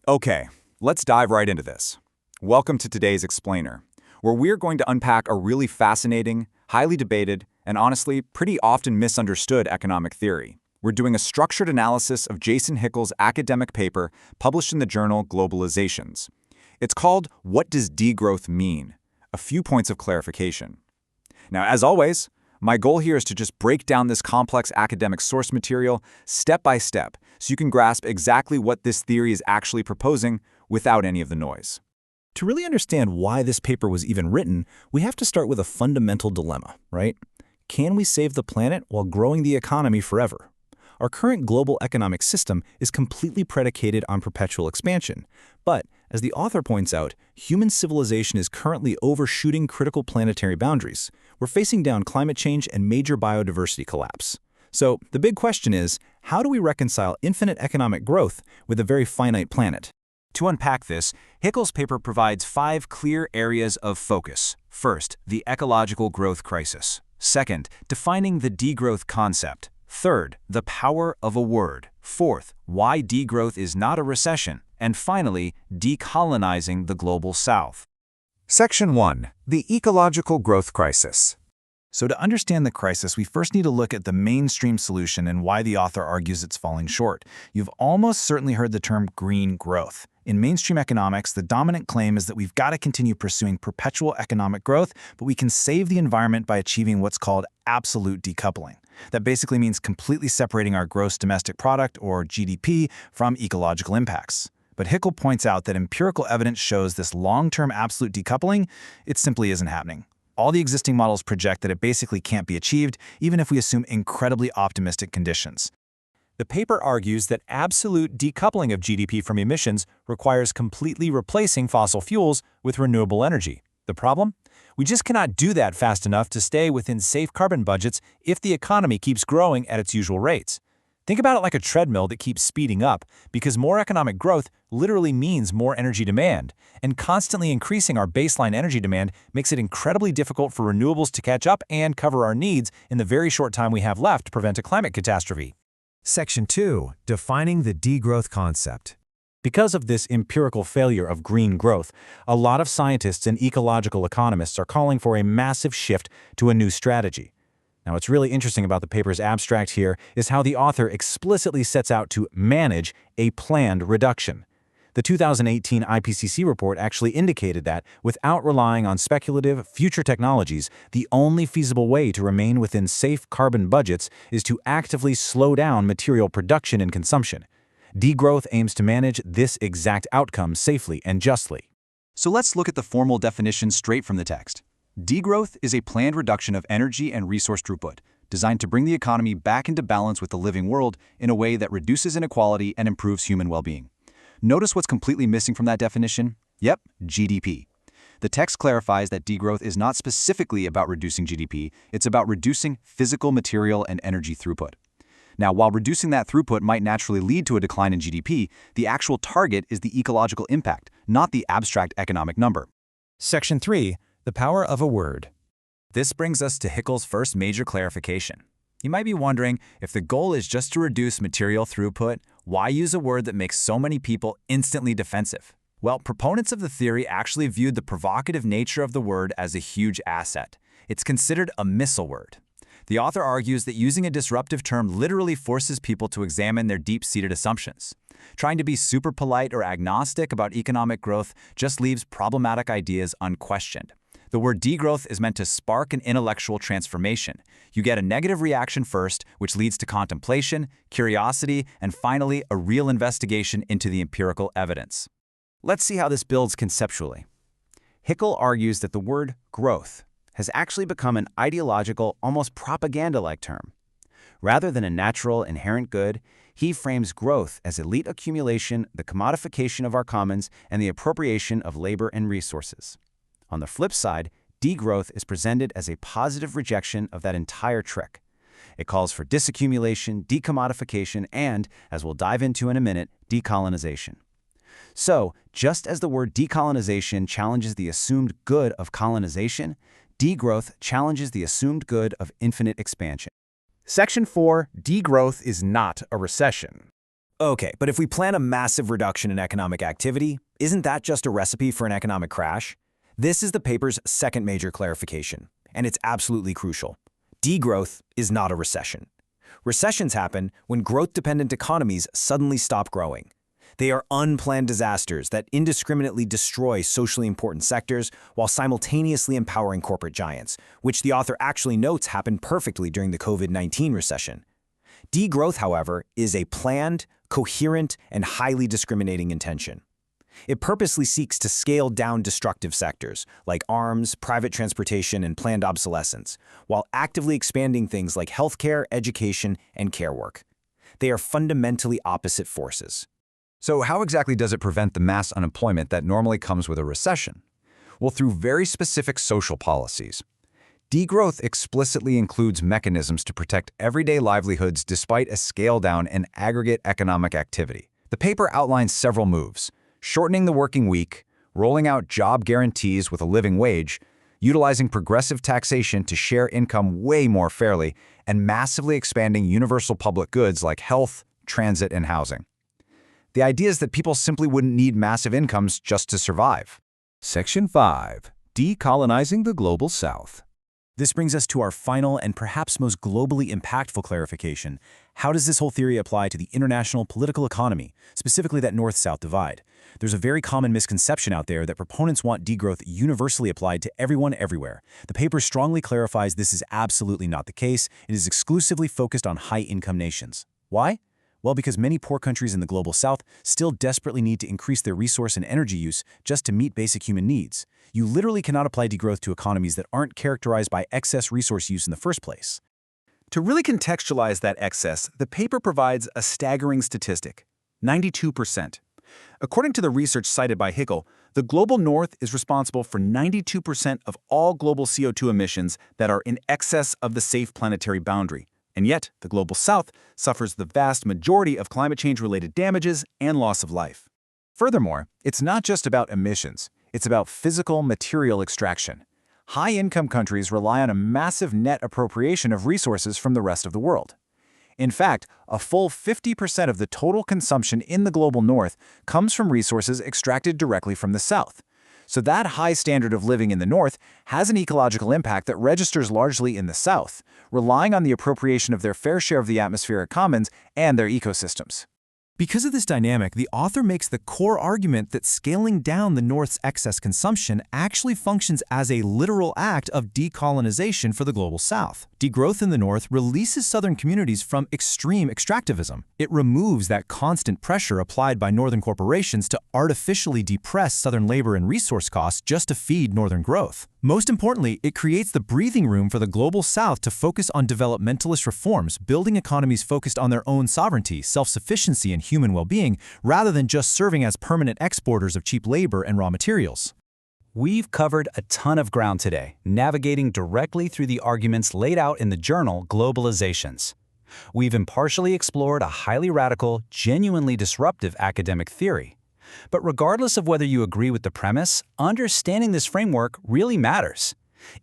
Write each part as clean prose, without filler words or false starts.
Okay, let's dive right into this. Welcome to today's Explainer, where we're going to unpack a really fascinating, highly debated, and honestly, pretty often misunderstood economic theory. We're doing a structured analysis of Jason Hickel's academic paper published in the journal Globalizations. It's called What Does Degrowth Mean? A few points of clarification. Now, as always, my goal here is to just break down this complex academic source material step by step so you can grasp exactly what this theory is actually proposing without any of the noise. To really understand why this paper was even written, we have to start with a fundamental dilemma, right? Can we save the planet while growing the economy forever? Our current global economic system is completely predicated on perpetual expansion. But, as the author points out, human civilization is currently overshooting critical planetary boundaries. We're facing down climate change and major biodiversity collapse. So, the big question is, how do we reconcile infinite economic growth with a very finite planet? To unpack this, Hickel's paper provides 5 clear areas of focus. First, the ecological growth crisis. Second, defining the degrowth concept. Third, the power of a word. Fourth, why degrowth is not a recession. And finally, decolonizing the global south. Section 1. The Ecological Growth Crisis. So to understand the crisis, we first need to look at the mainstream solution and why the author argues it's falling short. You've almost certainly heard the term green growth. In mainstream economics, the dominant claim is that we've got to continue pursuing perpetual economic growth, but we can save the environment by achieving what's called absolute decoupling. That basically means completely separating our gross domestic product, or GDP, from ecological impacts. But Hickel points out that empirical evidence shows this long-term absolute decoupling, it simply isn't happening. All the existing models project that it basically can't be achieved, even if we assume incredibly optimistic conditions. The paper argues that absolute decoupling of GDP from emissions requires completely replacing fossil fuels with renewable energy. The problem? We just cannot do that fast enough to stay within safe carbon budgets if the economy keeps growing at its usual rates. Think about it like a treadmill that keeps speeding up, because more economic growth literally means more energy demand, and constantly increasing our baseline energy demand makes it incredibly difficult for renewables to catch up and cover our needs in the very short time we have left to prevent a climate catastrophe. Section 2. Defining the degrowth concept. Because of this empirical failure of green growth, a lot of scientists and ecological economists are calling for a massive shift to a new strategy. Now, what's really interesting about the paper's abstract here is how the author explicitly sets out to manage a planned reduction. The 2018 IPCC report actually indicated that, without relying on speculative future technologies, the only feasible way to remain within safe carbon budgets is to actively slow down material production and consumption. Degrowth aims to manage this exact outcome safely and justly. So let's look at the formal definition straight from the text. Degrowth is a planned reduction of energy and resource throughput, designed to bring the economy back into balance with the living world in a way that reduces inequality and improves human well-being. Notice what's completely missing from that definition? Yep, GDP. The text clarifies that degrowth is not specifically about reducing GDP, it's about reducing physical, material, and energy throughput. Now, while reducing that throughput might naturally lead to a decline in GDP, the actual target is the ecological impact, not the abstract economic number. Section 3. The power of a word. This brings us to Hickel's first major clarification. You might be wondering, if the goal is just to reduce material throughput, why use a word that makes so many people instantly defensive? Well, proponents of the theory actually viewed the provocative nature of the word as a huge asset. It's considered a missile word. The author argues that using a disruptive term literally forces people to examine their deep-seated assumptions. Trying to be super polite or agnostic about economic growth just leaves problematic ideas unquestioned. The word degrowth is meant to spark an intellectual transformation. You get a negative reaction first, which leads to contemplation, curiosity, and finally, a real investigation into the empirical evidence. Let's see how this builds conceptually. Hickel argues that the word growth has actually become an ideological, almost propaganda-like term. Rather than a natural, inherent good, he frames growth as elite accumulation, the commodification of our commons, and the appropriation of labor and resources. On the flip side, degrowth is presented as a positive rejection of that entire trick. It calls for disaccumulation, decommodification, and, as we'll dive into in a minute, decolonization. So, just as the word decolonization challenges the assumed good of colonization, degrowth challenges the assumed good of infinite expansion. Section 4. Degrowth is not a recession. Okay, but if we plan a massive reduction in economic activity, isn't that just a recipe for an economic crash? This is the paper's second major clarification, and it's absolutely crucial. Degrowth is not a recession. Recessions happen when growth-dependent economies suddenly stop growing. They are unplanned disasters that indiscriminately destroy socially important sectors while simultaneously empowering corporate giants, which the author actually notes happened perfectly during the COVID-19 recession. Degrowth, however, is a planned, coherent, and highly discriminating intention. It purposely seeks to scale down destructive sectors, like arms, private transportation, and planned obsolescence, while actively expanding things like healthcare, education, and care work. They are fundamentally opposite forces. So how exactly does it prevent the mass unemployment that normally comes with a recession? Well, through very specific social policies. Degrowth explicitly includes mechanisms to protect everyday livelihoods despite a scale-down in aggregate economic activity. The paper outlines several moves: shortening the working week, rolling out job guarantees with a living wage, utilizing progressive taxation to share income way more fairly, and massively expanding universal public goods like health, transit, and housing. The idea is that people simply wouldn't need massive incomes just to survive. Section 5. Decolonizing the Global South. This brings us to our final and perhaps most globally impactful clarification. How does this whole theory apply to the international political economy, specifically that North-South divide? There's a very common misconception out there that proponents want degrowth universally applied to everyone everywhere. The paper strongly clarifies this is absolutely not the case. It is exclusively focused on high-income nations. Why? Well, because many poor countries in the Global South still desperately need to increase their resource and energy use just to meet basic human needs. You literally cannot apply degrowth to economies that aren't characterized by excess resource use in the first place. To really contextualize that excess, the paper provides a staggering statistic: 92%. According to the research cited by Hickel, the Global North is responsible for 92% of all global CO2 emissions that are in excess of the safe planetary boundary. And yet, the Global South suffers the vast majority of climate change-related damages and loss of life. Furthermore, it's not just about emissions. It's about physical material extraction. High-income countries rely on a massive net appropriation of resources from the rest of the world. In fact, a full 50% of the total consumption in the Global North comes from resources extracted directly from the South. So that high standard of living in the North has an ecological impact that registers largely in the South, relying on the appropriation of their fair share of the atmospheric commons and their ecosystems. Because of this dynamic, the author makes the core argument that scaling down the North's excess consumption actually functions as a literal act of decolonization for the Global South. Degrowth in the North releases Southern communities from extreme extractivism. It removes that constant pressure applied by Northern corporations to artificially depress Southern labor and resource costs just to feed Northern growth. Most importantly, it creates the breathing room for the Global South to focus on developmentalist reforms, building economies focused on their own sovereignty, self-sufficiency, and human well-being, rather than just serving as permanent exporters of cheap labor and raw materials. We've covered a ton of ground today, navigating directly through the arguments laid out in the journal Globalizations. We've impartially explored a highly radical, genuinely disruptive academic theory. But regardless of whether you agree with the premise, understanding this framework really matters.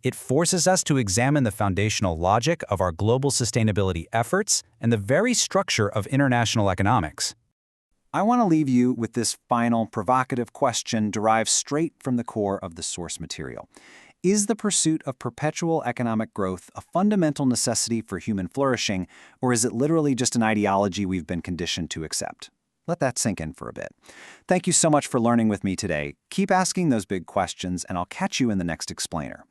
It forces us to examine the foundational logic of our global sustainability efforts and the very structure of international economics. I want to leave you with this final provocative question derived straight from the core of the source material. Is the pursuit of perpetual economic growth a fundamental necessity for human flourishing, or is it literally just an ideology we've been conditioned to accept? Let that sink in for a bit. Thank you so much for learning with me today. Keep asking those big questions, and I'll catch you in the next explainer.